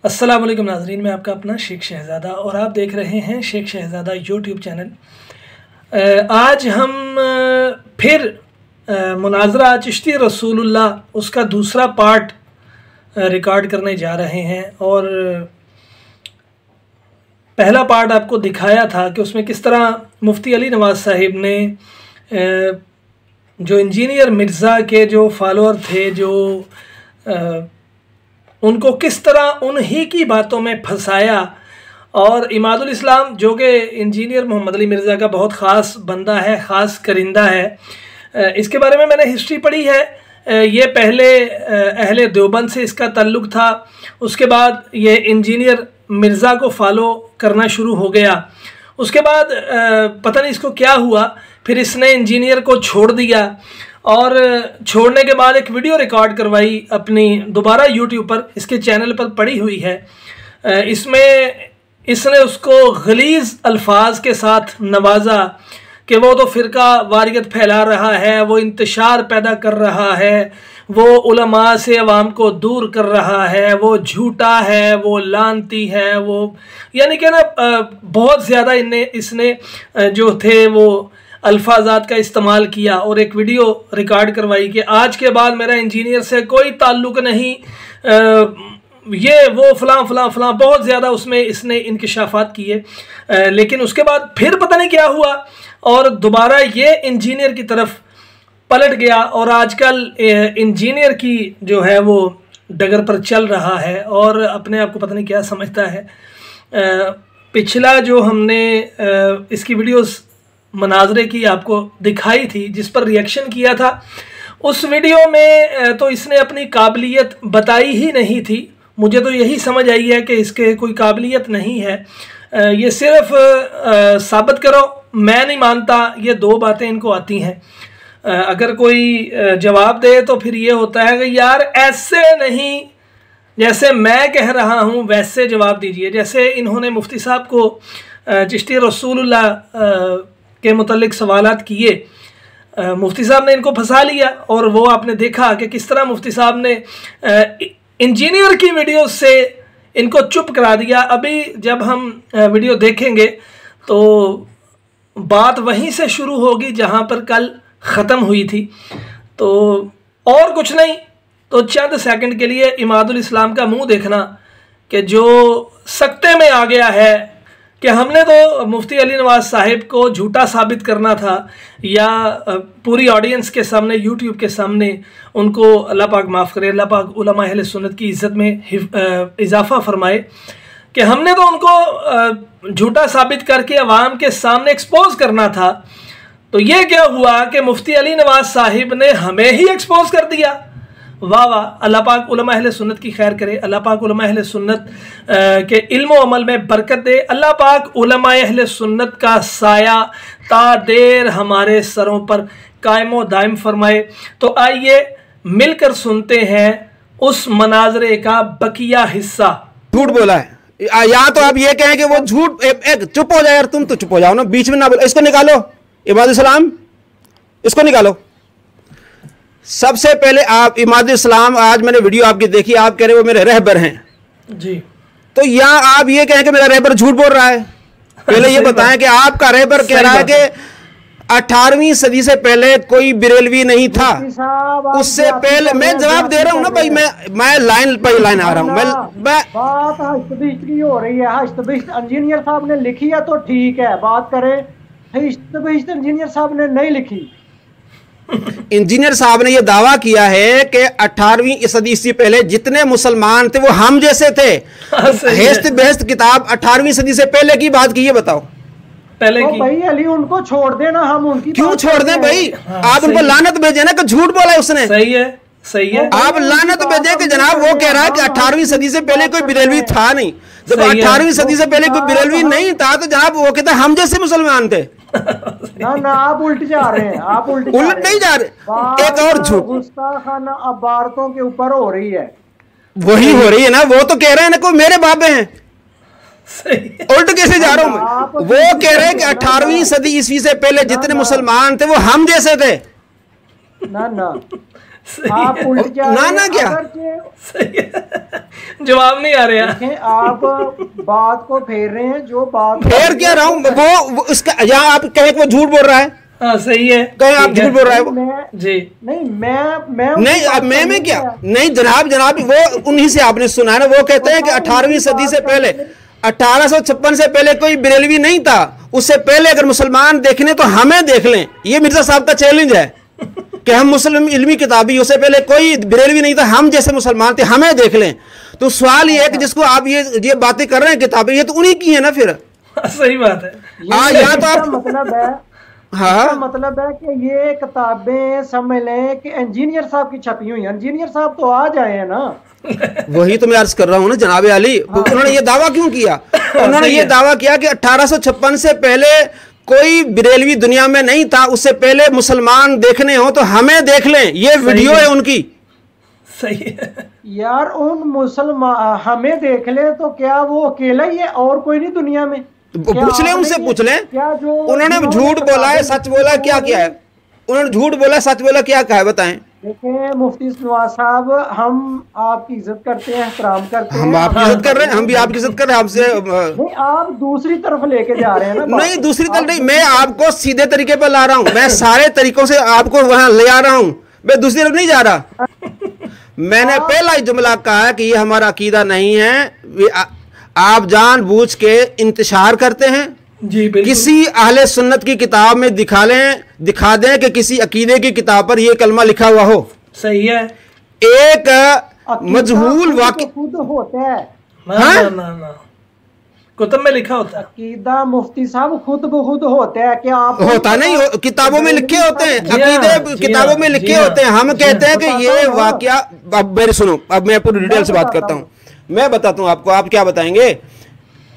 अस्सलाम वालेकुम नाज़रीन, मैं आपका अपना शेख शहज़ादा और आप देख रहे हैं शेख शहज़ादा यूट्यूब चैनल। आज हम फिर मुनाज़रा चिश्ती रसूलुल्लाह उसका दूसरा पार्ट रिकॉर्ड करने जा रहे हैं। और पहला पार्ट आपको दिखाया था कि उसमें किस तरह मुफ्ती अली नवाज़ साहिब ने जो इंजीनियर मिर्ज़ा के जो फॉलोअर थे, जो उनको किस तरह उन्हीं की बातों में फंसाया। और इमादुल इस्लाम जो कि इंजीनियर मोहम्मद अली मिर्ज़ा का बहुत ख़ास बंदा है, ख़ास करिंदा है। इसके बारे में मैंने हिस्ट्री पढ़ी है। ये पहले अहले देवबंद से इसका ताल्लुक़ था, उसके बाद ये इंजीनियर मिर्ज़ा को फॉलो करना शुरू हो गया। उसके बाद पता नहीं इसको क्या हुआ, फिर इसने इंजीनियर को छोड़ दिया और छोड़ने के बाद एक वीडियो रिकॉर्ड करवाई अपनी दोबारा यूट्यूब पर, इसके चैनल पर पड़ी हुई है। इसमें इसने उसको गलीज़ अल्फाज के साथ नवाजा कि वो तो फ़िरका वारियत फैला रहा है, वो इंतशार पैदा कर रहा है, वो उलमा से अवाम को दूर कर रहा है, वो झूठा है, वो लानती है, वो यानी कि ना बहुत ज़्यादा इसने जो थे वो अल्फाजात का इस्तेमाल किया और एक वीडियो रिकॉर्ड करवाई कि आज के बाद मेरा इंजीनियर से कोई ताल्लुक़ नहीं, ये वो फ़लाँ फ़लाँ फ़लाँ, बहुत ज़्यादा उसमें इसने इंकिशाफ़ात किए। लेकिन उसके बाद फिर पता नहीं क्या हुआ और दोबारा ये इंजीनियर की तरफ पलट गया और आजकल इंजीनियर की जो है वो डगर पर चल रहा है और अपने आप को पता नहीं क्या समझता है। पिछला जो हमने इसकी वीडियोस मनाजरे की आपको दिखाई थी, जिस पर रिएक्शन किया था, उस वीडियो में तो इसने अपनी काबिलियत बताई ही नहीं थी। मुझे तो यही समझ आई है कि इसके कोई काबिलियत नहीं है। ये सिर्फ साबित करो, मैं नहीं मानता, ये दो बातें इनको आती हैं। अगर कोई जवाब दे तो फिर ये होता है कि यार ऐसे नहीं, जैसे मैं कह रहा हूँ वैसे जवाब दीजिए। जैसे इन्होंने मुफ्ती साहब को चिश्ती रसूलुल्लाह के मुतल्लिक सवालात किए, मुफ्ती साहब ने इनको फंसा लिया और वो आपने देखा कि किस तरह मुफ्ती साहब ने इंजीनियर की वीडियो से इनको चुप करा दिया। अभी जब हम वीडियो देखेंगे तो बात वहीं से शुरू होगी जहां पर कल ख़त्म हुई थी। तो और कुछ नहीं, तो चंद सेकंड के लिए इमादुल इस्लाम का मुंह देखना कि जो सकते में आ गया है कि हमने तो मुफ्ती अली नवाज़ साहिब को झूठा साबित करना था, या पूरी ऑडियंस के सामने, यूट्यूब के सामने उनको अल्लाह पाक माफ़ करे, अल्लाह पाक उलमा अहले सुन्नत की इज़्ज़त में इजाफ़ा फरमाए, कि हमने तो उनको झूठा साबित करके अवाम के सामने एक्सपोज करना था। तो ये क्या हुआ कि मुफ्ती अली नवाज़ साहिब ने हमें ही एक्सपोज कर दिया। वाह वाह, अल्लाह पाक उलमा अहले सुन्नत की खैर करे, अल्लाह पाक उलमा अहले सुन्नत के इल्म व अमल में बरकत दे, अल्लाह पाक उलमा अहले सुन्नत का साया ता देर हमारे सरों पर कायम व दायम फरमाए। तो आइए मिलकर सुनते हैं उस मनाजरे का बकिया हिस्सा। झूठ बोला है, या तो आप ये कहें कि वो झूठ, चुप हो जाए यार, तुम तो चुप हो जाओ ना, बीच में ना बोलो। इसको निकालो, इमादुल इस्लाम, इसको निकालो। सबसे पहले आप इमादुल इस्लाम, आज मैंने वीडियो आपकी देखी, आप कह रहे हो वो मेरे रहबर हैं जी, तो या आप ये कहें कि मेरा रहबर झूठ बोल रहा है? पहले ये बताएं कि आपका रहबर कह रहा है कि 18वीं सदी से पहले कोई बरेलवी नहीं था। उससे पहले मैं जवाब दे रहा हूं ना भाई, मैं लाइन पर लाइन आ रहा हूं। मैं बात हस्तबिस्त की हो रही है, हस्तबिस्त इंजीनियर साहब ने लिखी है तो ठीक है, बात करें। हस्तबिस्त इंजीनियर साहब ने नहीं लिखी। इंजीनियर साहब ने यह दावा किया है कि 18वीं सदी से पहले जितने मुसलमान थे वो हम जैसे थे। हेस्त बेहस्त किताब 18वीं सदी से पहले की बात की, ये बताओ पहले की। भाई अली उनको छोड़ देना, हम उनकी क्यों छोड़ दें भाई? आप उनको लानत भेजे ना कि झूठ बोला है उसने। सही है, सही है। आप लानत भेजे कि जनाब वो कह रहा है कि 18वीं सदी से पहले कोई बरेलवी था नहीं। जब 18वीं सदी से पहले कोई बरेलवी नहीं था तो जनाब वो कहता हम जैसे मुसलमान थे। ना आप उल्ट जा रहे हैं, आप उल्ट नहीं जा रहे। एक और झूठ गुस्ताखाना अबारतों के ऊपर हो रही है, वही हो रही है ना। वो तो कह रहे हैं ना कोई मेरे बाबे हैं, उल्ट कैसे जा रहा हूं मैं? वो कह रहे हैं कि 18वीं सदी ईस्वी से पहले जितने मुसलमान थे वो हम जैसे थे। ना आप उल्ट जा रहे ना क्या सही है। जवाब नहीं आ रहा। देखें, आप बात को फेर रहे हैं, जो बात फेर क्या रहा हूं वो उसका, यहाँ आप कहें कि वो झूठ बोल रहा है, हाँ सही है, कहें आप झूठ बोल रहा है वो जी नहीं, मैं नहीं, अब मैं क्या नहीं जनाब वो उन्हीं से आपने सुना है ना, वो कहते हैं कि 18वीं सदी से पहले 1856 से पहले कोई बरेलवी नहीं था, उससे पहले अगर मुसलमान देखने तो हमें देख लें। ये मिर्जा साहब का चैलेंज है कि हम मुस्लिम इल्मी किताबी, उससे पहले कोई बरेलवी नहीं था, हम जैसे मुसलमान थे, हमें देख लें। तो सवाल ये है कि जिसको आप ये बातें कर रहे हैं किताबें, ये तो उन्हीं की है ना फिर। सही बात है। यहाँ तो आप मतलब है, हाँ मतलब है कि ये किताबें समझ लें कि इंजीनियर साहब की छपी हुई। इंजीनियर साहब तो आ जाए हैं ना। वही तो मैं अर्ज कर रहा हूँ ना जनाब अली, उन्होंने ये दावा क्यों किया? उन्होंने ये दावा किया कि 1856 से पहले कोई बरेलवी दुनिया में नहीं था, उससे पहले मुसलमान देखने हो तो हमें देख लें, ये वीडियो है उनकी। सही है यार, उन मुसलमान हमें देख ले तो क्या वो अकेला ही है और कोई नहीं दुनिया में? पूछ ले उनसे, पूछ ले क्या जो उन्होंने झूठ बोला है सच बोला क्या क्या है? उन्होंने झूठ बोला सच बोला क्या कहा है बताएं। देखिए मुफ्ती नवाज साहब, हम आपकी इज्जत करते हैं, एहतराम करते हैं। हम आपकी इज्जत कर रहे हैं, हम भी आपकी इज्जत कर रहे हैं। हमसे नहीं, आप दूसरी तरफ लेके जा रहे हैं ना। नहीं दूसरी तरफ नहीं, मैं आपको सीधे तरीके पर ला रहा हूं, मैं सारे तरीकों से आपको वहां ले आ रहा हूं, मैं दूसरी तरफ नहीं जा रहा। मैंने पहला ही जुमला कहा है कि ये हमारा अकीदा नहीं है, आप जानबूझ के इंतशार करते हैं जी। किसी अहले सुन्नत की किताब में दिखा दें कि किसी अकीदे की किताब पर यह कलमा लिखा हुआ हो। सही है। एक मजहूल वाक़या खुद होता है ना, कुतुब में लिखा होता है। अकीदा मुफ्ती साहब खुद ब खुद होता है कि आप होता नहीं किताबों में लिखे होते हैं, अकीदे किताबों में लिखे होते हैं। हम कहते हैं कि ये वाक़या, अब मेरी सुनो, अब मैं पूरी डिटेल से बात करता हूँ, मैं बताता हूँ आपको, आप क्या बताएंगे?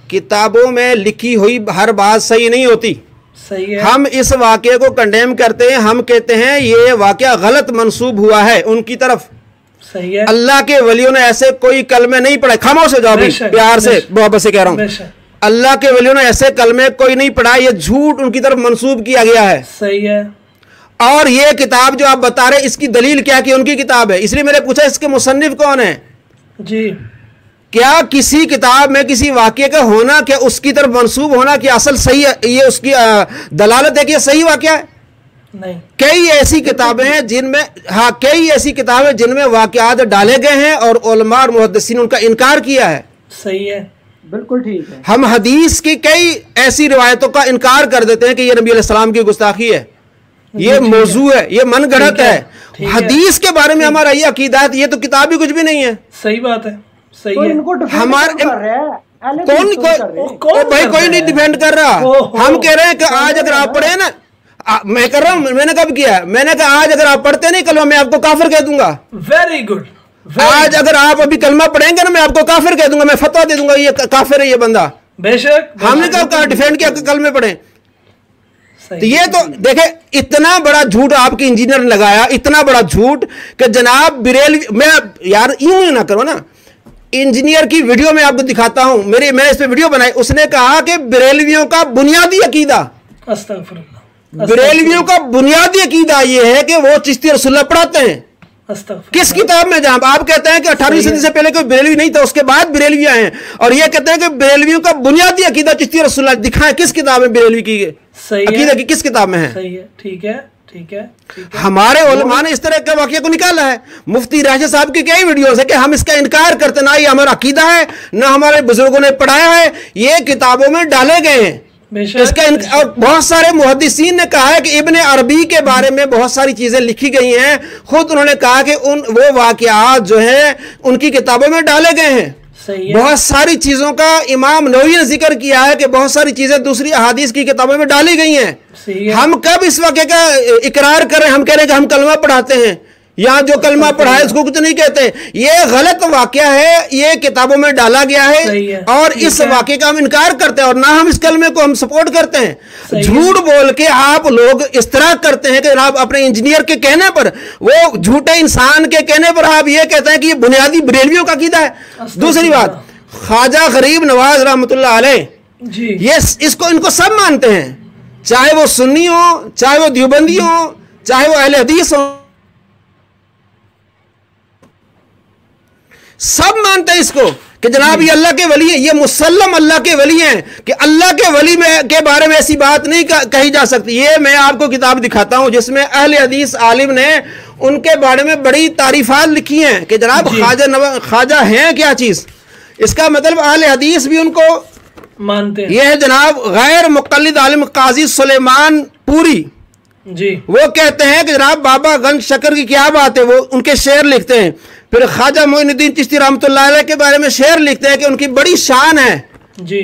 किताबों में लिखी हुई हर बात सही नहीं होती। सही है। हम इस वाक़े को कंडेम करते हैं, हम कहते हैं ये वाक़या गलत मंसूब हुआ है उनकी तरफ। सही है। अल्लाह के वलियों ने ऐसे कोई कलमे नहीं पढ़े, खामोश हो जाओ भी, प्यार से मोहब्बत से कह रहा हूँ, अल्लाह के वलियों ने ऐसे कलमे कोई नहीं पढ़ा, ये झूठ उनकी तरफ मंसूब किया गया है। सही है। और ये किताब जो आप बता रहे, इसकी दलील क्या कि उनकी किताब है, इसलिए मैंने पूछा इसके मुसन्निफ कौन है जी। क्या किसी किताब में किसी वाक्य का होना, क्या उसकी तरफ मंसूब होना कि असल सही है, ये उसकी दलालत है कि सही वाक्या है? नहीं। कई ऐसी किताबें हैं जिनमें, हाँ कई ऐसी किताबें जिनमें वाकयात डाले गए हैं और उलमा और मुहद्दिसीन उनका इनकार किया है। सही है, बिल्कुल ठीक है। हम हदीस की कई ऐसी रिवायतों का इनकार कर देते हैं कि ये नबी अलैहिस्सलाम की गुस्ताखी है, ये मौजू है, ये मन गढ़ंत है। हदीस के बारे में हमारा ये अकीदा है, ये तो किताब भी कुछ भी नहीं है। सही बात है, सही तो है। हमारे कौन भाई कोई नहीं डिफेंड कर रहा। हम कह रहे हैं कि आज अगर आप पढ़े ना, मैं कर रहा हूं, मैंने कब किया है, मैंने कहा आज अगर आप पढ़ते नहीं कलमा मैं आपको काफिर कह दूंगा। Very good. आज अगर आप अभी कलमा पढ़ेंगे ना मैं आपको काफिर कह दूंगा, मैं फतवा दे दूंगा ये काफिर है ये बंदा। बेशक। हमने कहा डिफेंड किया कलमे पढ़े। तो ये तो देखे इतना बड़ा झूठ आपके इंजीनियर ने लगाया, इतना बड़ा झूठ कि जनाब बरेलवी, मैं यार यूं ना करो ना, इंजीनियर की वीडियो में आपको दिखाता हूं, मैंने इस पे वीडियो बनाई, उसने कहा कि बरेलवियों का बुनियादी अकीदा, अस्तगफिरुल्लाह, बरेलवियों का बुनियादी अकीदा यह है कि वो चिश्ती रसूलुल्लाह पढ़ाते हैं। किस किताब में? जहां आप कहते हैं कि 18वीं सदी से पहले कोई बरेलवी नहीं था, उसके बाद बरेलवी आए हैं, और ये कहते हैं कि बरेलवियों का बुनियादी अकीदा चिश्ती रसूलुल्लाह, दिखाएं किस किताब में बरेलवी की अकीदा की किस किताब में है? सही है, ठीक है, ठीक है, ठीक है। हमारे उलमा ने इस तरह के वाक़या को निकाला है। मुफ्ती राशिद साहब की कई वीडियोस है कि हम इसका इनकार करते, ना ये हमारा अकीदा है ना हमारे बुजुर्गों ने पढ़ाया है, ये किताबों में डाले गए हैं। इसका और बहुत सारे मुहद्दिसीन ने कहा है कि इब्ने अरबी के बारे में बहुत सारी चीजें लिखी गई हैं, खुद उन्होंने कहा कि वो वाक़यात जो है उनकी किताबों में डाले गए हैं। बहुत सारी चीजों का इमाम नववी ने जिक्र किया है कि बहुत सारी चीजें दूसरी अहादीस की किताबों में डाली गई हैं। हम कब इस वाक़े का इकरार करें? हम कह रहे हैं कि हम कलमा पढ़ाते हैं, यहाँ जो कलमा पढ़ा है उसको कुछ नहीं कहते। ये गलत वाक़या है, ये किताबों में डाला गया है और इस वाक़े का हम इनकार करते हैं और ना हम इस कलमे को हम सपोर्ट करते हैं। झूठ बोल के आप लोग इस तरह करते हैं कि आप अपने इंजीनियर के कहने पर, वो झूठे इंसान के कहने पर आप ये कहते हैं कि ये बुनियादी बरेलवियों का अकीदा है। दूसरी बात, ख्वाजा गरीब नवाज रहमतुल्लाह अलैह, ये इसको इनको सब मानते हैं, चाहे वो सुन्नी हो, चाहे वो देवबंदी हो, चाहे वो अहले हदीस हो। सब मानते हैं इसको कि जनाब ये अल्लाह के वली है, ये मुसल्लम अल्लाह के वली हैं, कि अल्लाह के वली में के बारे में ऐसी बात नहीं कही जा सकती। ये मैं आपको किताब दिखाता हूं जिसमें अहले हदीस आलिम ने उनके बारे में बड़ी तारीफात लिखी हैं कि जनाब ख्वाजा हैं क्या चीज। इसका मतलब अहले हदीस भी उनको मानते हैं। यह है जनाब गैर मुक़ल्लिद आलिम काजी सुलेमान पूरी जी, वो कहते हैं कि जनाब बाबा गंज शकर की क्या बात है, वो उनके शेर लिखते हैं। फिर ख्वाजा मोइनुद्दीन चिश्ती रहमतुल्लाह अलैह के बारे में शेर लिखते हैं कि उनकी बड़ी शान है जी,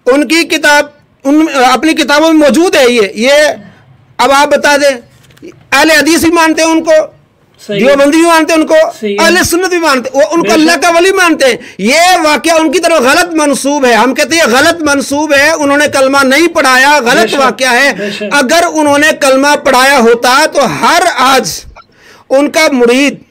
उनकी किताब अपनी किताबों में मौजूद है। ये अब आप बता दें, अहले हदीस भी मानते हैं उनको, देवबंदी भी मानते हैं उनको, अहले सुन्नत भी मानते हैं, वो उनको अल्लाह का वली मानते हैं। ये वाकया उनकी तरफ गलत मंसूब है। हम कहते हैं गलत मंसूब है, उन्होंने कलमा नहीं पढ़ाया, गलत वाकया है। अगर उन्होंने कलमा पढ़ाया होता तो हर आज उनका मुरीद,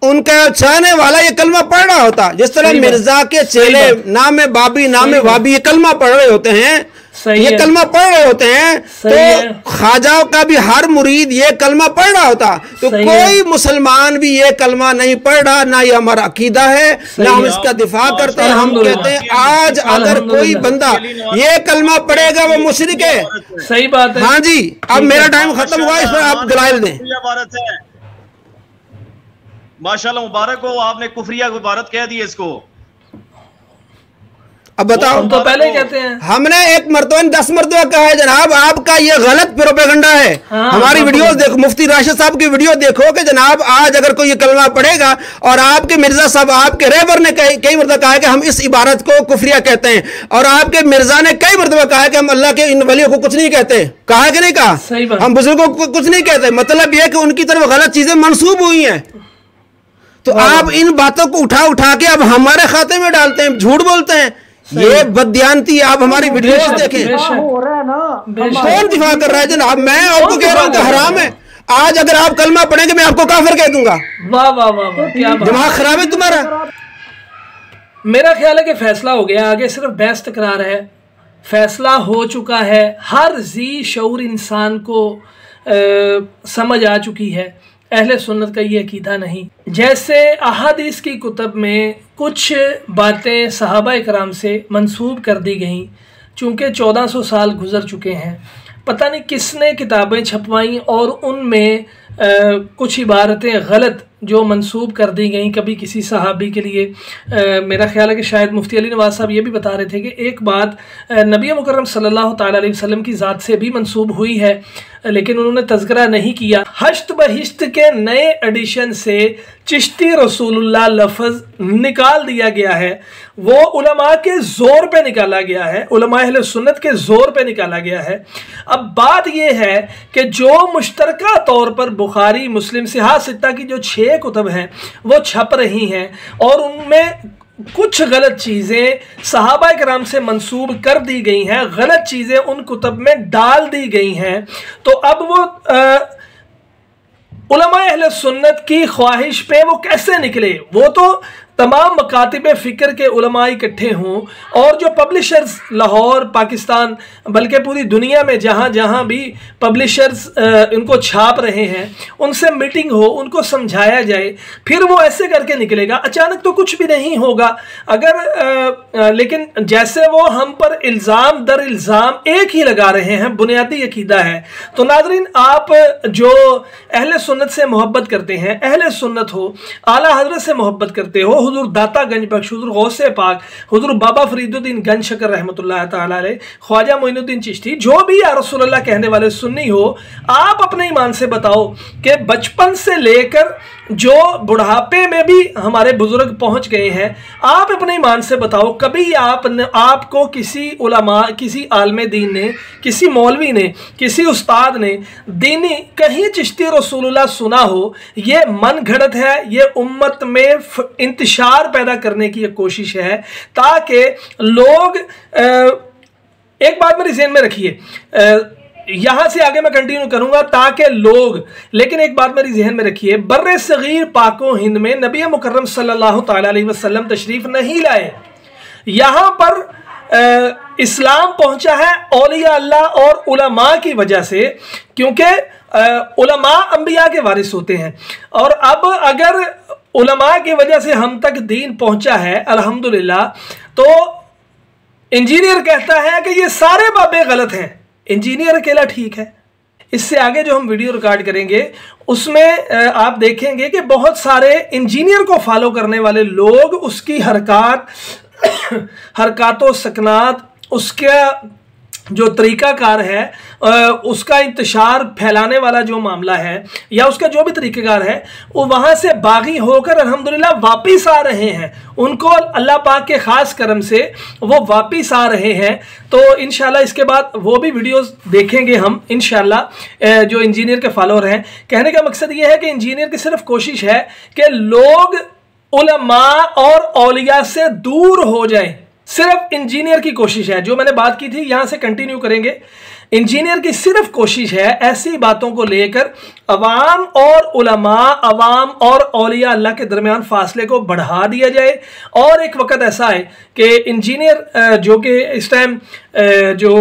उनका चाहने वाला ये कलमा पढ़ रहा होता। जिस तरह मिर्जा के चेले नाम बाबी नाम वाबी ये कलमा पढ़ रहे होते हैं, ये कलमा पढ़ रहे होते हैं, तो ख्वाजा का भी हर मुरीद ये कलमा पढ़ रहा होता। तो कोई मुसलमान भी ये कलमा नहीं पढ़ रहा, ना ये हमारा अकीदा है, ना हम इसका दिफा करते हैं। हम कहते हैं आज अगर कोई बंदा ये कलमा पढ़ेगा वो मुशरिक है। सही बात है। हाँ जी, अब मेरा टाइम खत्म हुआ, इस पर आप दलाइल दें। माशाल्लाह, मुबारक हो, आपने कुफरिया इबारत कह दी इसको। अब बताओ, हम तो पहले ही कहते हैं। हमने एक मरतबा 10 मरतबा कहा है जनाब आपका ये गलत प्रोपेगेंडा है। हमारी वीडियोस देखो, मुफ्ती राशिद साहब की वीडियो देखो कि जनाब आज अगर कोई ये कलमा पढ़ेगा, और आपके मिर्जा साहब आपके रहबर ने कई मरतबा कहा है कि हम इस इबारत को कुफरिया कहते हैं, और आपके मिर्जा ने कई मरतबा कहा है कि हम अल्लाह के इन वलियों को कुछ नहीं कहते। कहा कि नहीं कहा? हम बुजुर्गों को कुछ नहीं कहते। मतलब यह कि उनकी तरफ गलत चीजें मंसूब हुई हैं। तो आप इन बातों को उठा के अब हमारे खाते में डालते हैं, झूठ बोलते हैं। ये बददियानती। आप हमारी वीडियोस देखें, हो रहा है ना, कौन दिफा कर रहा है जनाब? मैं आपको कह रहा हूँ कि हराम है। आज अगर आप कलमा पढ़ेंगे मैं आपको काफिर कह दूंगा। वाह वाह वाह वाह, क्या दिमाग खराब है तुम्हारा। मेरा ख्याल है कि फैसला हो गया, आगे सिर्फ बहस तकरार है। फैसला हो चुका है, हर जी शऊर इंसान को समझ आ चुकी है अहले सुन्नत का ये अकीदा नहीं। जैसे अहादीस की कुतब में कुछ बातें सहाबा इकराम से मंसूब कर दी गईं, चूँकि 1400 साल गुजर चुके हैं, पता नहीं किसने किताबें छपवाईं और उनमें कुछ इबारतें गलत जो मंसूब कर दी गई कभी किसी सहाबी के लिए। मेरा ख्याल है कि शायद मुफ्ती अली नवाज साहब ये भी बता रहे थे कि एक बात नबी मुकर्रम सल्लल्लाहु ताला अलैहि वसल्लम की ज़ात से भी मंसूब हुई है, लेकिन उन्होंने तज़किरा नहीं किया। हश्त बहिश्त के नए एडिशन से चिश्ती रसूलुल्लाह लफ्ज़ निकाल दिया गया है। वो उलमा के ज़ोर पे निकाला गया है, उलमा अहले सुन्नत के ज़ोर पे निकाला गया है। अब बात यह है कि जो मुश्तरका तौर पर बुखारी मुस्लिम सिहा सित्ता की जो 6 कुतब हैं वो छप रही हैं और उनमें कुछ गलत चीज़ें सहाबा इकराम से मंसूब कर दी गई हैं, गलत चीज़ें उन कुतब में डाल दी गई हैं। तो अब वो उलमा अहले सुन्नत की ख्वाहिश पे वो कैसे निकले? वो तो तमाम मकातिब फ़िक्र के उलमा इकट्ठे हों और जो पब्लिशर्स लाहौर पाकिस्तान बल्कि पूरी दुनिया में जहाँ जहाँ भी पब्लिशर्स उनको छाप रहे हैं उनसे मीटिंग हो, उनको समझाया जाए, फिर वो ऐसे करके निकलेगा। अचानक तो कुछ भी नहीं होगा। अगर लेकिन जैसे वो हम पर इल्ज़ाम दर इल्ज़ाम एक ही लगा रहे हैं, बुनियादी अकीदा है। तो नाज़रीन, आप जो अहले सुन्नत से मोहब्बत करते हैं, अहले सुन्नत हो, आला हज़रत से मोहब्बत करते हो, हुजूर दाता गंज बख्श, हुजूर गौसे पाक, हुजूर बाबा फरीदुद्दीन गंज शकर रहमतुल्लाह ताला अलैह, ख्वाजा मोइनुद्दीन चिश्ती, जो भी या रसूलुल्लाह कहने वाले सुन्नी हो, आप अपने ईमान से बताओ कि बचपन से लेकर जो बुढ़ापे में भी हमारे बुजुर्ग पहुंच गए हैं, आप अपने ईमान से बताओ कभी आपको किसी उलमा, किसी आलमे दीन ने, किसी मौलवी ने, किसी उस्ताद ने दीनी कहीं चिश्ती रसूलुल्लाह सुना हो? ये मन घड़त है, ये उम्मत में इंतशार पैदा करने की एक कोशिश है ताकि लोग एक बात मेरी ज़हन में रखिए, यहां से आगे मैं कंटिन्यू करूंगा ताकि लोग, लेकिन एक बात मेरी ज़हन में रखिए, बर्रे सगीर पाको हिंद में नबी मुकर्रम सल्लल्लाहु ताला अलैहि वसल्लम तशरीफ नहीं लाए। यहां पर इस्लाम पहुंचा है औलिया अल्लाह और उलमा की वजह से, क्योंकि उलमा अंबिया के वारिस होते हैं। और अब अगर उलमा की वजह से हम तक दीन पहुंचा है अल्हम्दुलिल्लाह। तो इंजीनियर कहता है कि ये सारे बाबे गलत हैं, इंजीनियर अकेला ठीक है। इससे आगे जो हम वीडियो रिकॉर्ड करेंगे उसमें आप देखेंगे कि बहुत सारे इंजीनियर को फॉलो करने वाले लोग उसकी हरकत सकनात, उसका जो तरीक़ाकार है, उसका इंतशार फैलाने वाला जो मामला है या उसका जो भी तरीक़ाकार है, वो वहाँ से बागी होकर अल्हम्दुलिल्लाह वापिस आ रहे हैं। उनको अल्लाह पाक के ख़ास करम से वो वापिस आ रहे हैं। तो इंशाल्लाह इसके बाद वो भी वीडियोस देखेंगे हम इंशाल्लाह। जो इंजीनियर के फॉलोअर हैं, कहने का मकसद ये है कि इंजीनियर की सिर्फ कोशिश है कि लोग उलमा और औलिया से दूर हो जाएं। सिर्फ इंजीनियर की कोशिश है, जो मैंने बात की थी यहां से कंटिन्यू करेंगे। इंजीनियर की सिर्फ कोशिश है ऐसी बातों को लेकर अवाम और उलमा, अवाम और औलिया अल्लाह के दरमियान फासले को बढ़ा दिया जाए। और एक वक्त ऐसा है कि इंजीनियर जो कि इस टाइम जो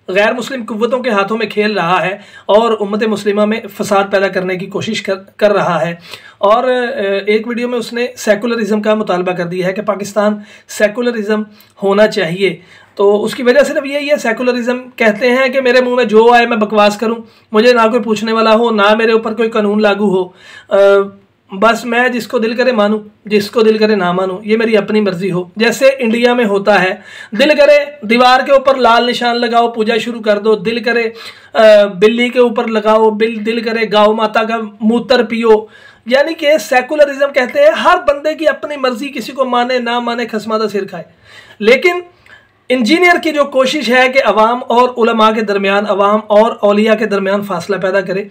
गैर मुस्लिम कुव्वतों के हाथों में खेल रहा है और उम्मत मुस्लिमा में फसाद पैदा करने की कोशिश कर रहा है। और एक वीडियो में उसने सेकुलरिज्म का मुतालबा कर दिया है कि पाकिस्तान सेकुलरिज्म होना चाहिए। तो उसकी वजह सिर्फ यही है, सेकुलरिज्म कहते हैं कि मेरे मुंह में जो आए मैं बकवास करूं, मुझे ना कोई पूछने वाला हो, ना मेरे ऊपर कोई कानून लागू हो, बस मैं जिसको दिल करे मानूं, जिसको दिल करे ना मानूं, ये मेरी अपनी मर्जी हो। जैसे इंडिया में होता है, दिल करे दीवार के ऊपर लाल निशान लगाओ, पूजा शुरू कर दो, दिल करे बिल्ली के ऊपर लगाओ, दिल करे गौ माता का मूत्र पियो। यानी कि सेकुलरिज्म कहते हैं हर बंदे की अपनी मर्जी, किसी को माने ना माने, खसमादा सिर खाए। लेकिन इंजीनियर की जो कोशिश है कि अवाम और उलमा के दरमियान, अवाम और औलिया के दरमियान फासला पैदा करे,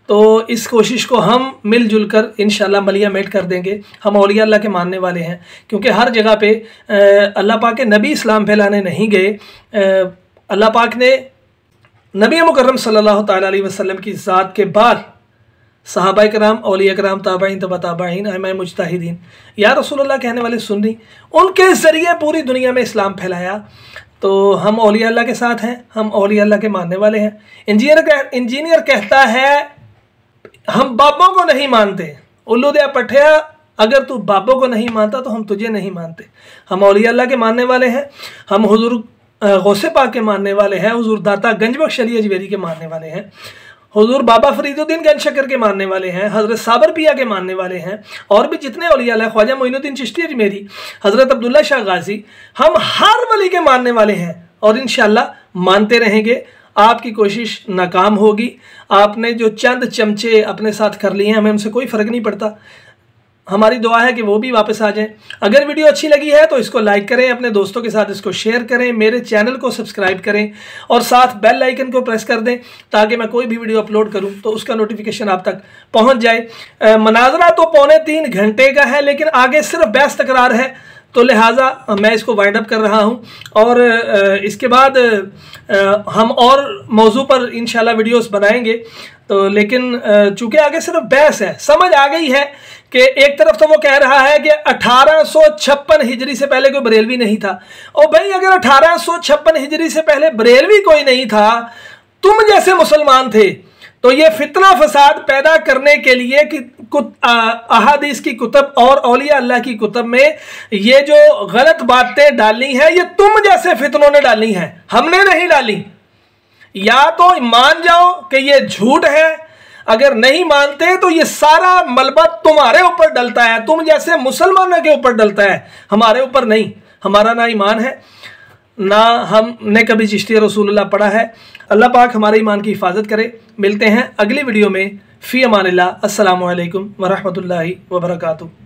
तो इस कोशिश को हम मिलजुल कर इंशाल्लाह मलिया मेट कर देंगे। हम औलिया अल्लाह के मानने वाले हैं, क्योंकि हर जगह पे अल्लाह पाक के नबी इस्लाम फैलाने नहीं गए। अल्लाह पाक ने नबी मुकर्रम सल्लल्लाहु ताला अलैहि वसल्लम की ज़ात के बाद सहाबा कराम, औलिया कराम, ताबाईन, तबा ताबाईन, अइम्मा मुज्तहिदीन, या रसूलुल्लाह कहने वाले सुन्नी, उनके ज़रिए पूरी दुनिया में इस्लाम फैलाया। तो हम औलिया अल्लाह के साथ हैं, हम औलिया अल्लाह के मानने वाले हैं। इंजीनियर कहता है हम बाबों को नहीं मानते। उल्लू दे पठिया, अगर तू बाबों को नहीं मानता तो हम तुझे नहीं मानते। हम औलिया अल्लाह के मानने वाले हैं, हम हुजूर गौसे पाक के मानने वाले हैं, हुजूर दाता गंजबख्श अली अजमेरी के मानने वाले हैं, हुजूर बाबा फरीदुद्दीन गंज शकर के मानने वाले हैं, हज़रत साबर पिया के मानने वाले हैं, और भी जितने औलिया अल्लाह, ख्वाजा मोइनुद्दीन चिश्ती अजमेरी, हज़रत अब्दुल्ला शाह गाजी, हम हर वली के मानने वाले हैं और इंशाअल्लाह मानते रहेंगे। आपकी कोशिश नाकाम होगी। आपने जो चंद चमचे अपने साथ कर लिए हैं, हमें उनसे कोई फ़र्क नहीं पड़ता। हमारी दुआ है कि वो भी वापस आ जाएं। अगर वीडियो अच्छी लगी है तो इसको लाइक करें, अपने दोस्तों के साथ इसको शेयर करें, मेरे चैनल को सब्सक्राइब करें और साथ बेल आइकन को प्रेस कर दें ताकि मैं कोई भी वीडियो अपलोड करूं तो उसका नोटिफिकेशन आप तक पहुंच जाए। मनाजरा तो 2.25 घंटे का है, लेकिन आगे सिर्फ बहस तकरार है, तो लिहाजा मैं इसको वाइंड अप कर रहा हूं। और इसके बाद हम और मौजू पर इंशाल्लाह वीडियोस बनाएंगे। तो लेकिन चूंकि आगे सिर्फ बहस है, समझ आ गई है कि एक तरफ तो वो कह रहा है कि 1856 हिजरी से पहले कोई बरेलवी नहीं था। और भाई अगर 1856 हिजरी से पहले बरेलवी कोई नहीं था, तुम जैसे मुसलमान थे, तो ये फितना फसाद पैदा करने के लिए कि अहादीस की कुतब और औलिया अल्लाह की कुतब में ये जो गलत बातें डाली हैं, ये तुम जैसे फितनों ने डाली हैं, हमने नहीं डाली। या तो मान जाओ कि ये झूठ है, अगर नहीं मानते तो ये सारा मलबा तुम्हारे ऊपर डलता है, तुम जैसे मुसलमानों के ऊपर डलता है, हमारे ऊपर नहीं। हमारा ना ईमान है, ना हमने कभी चिश्ती रसूलुल्लाह पढ़ा है। अल्लाह पाक हमारे ईमान की हिफाजत करे। मिलते हैं अगली वीडियो में। फ़ी अमानिल्लाह। अस्सलामु अलैकुम व रहमतुल्लाहि व बरकातुहू।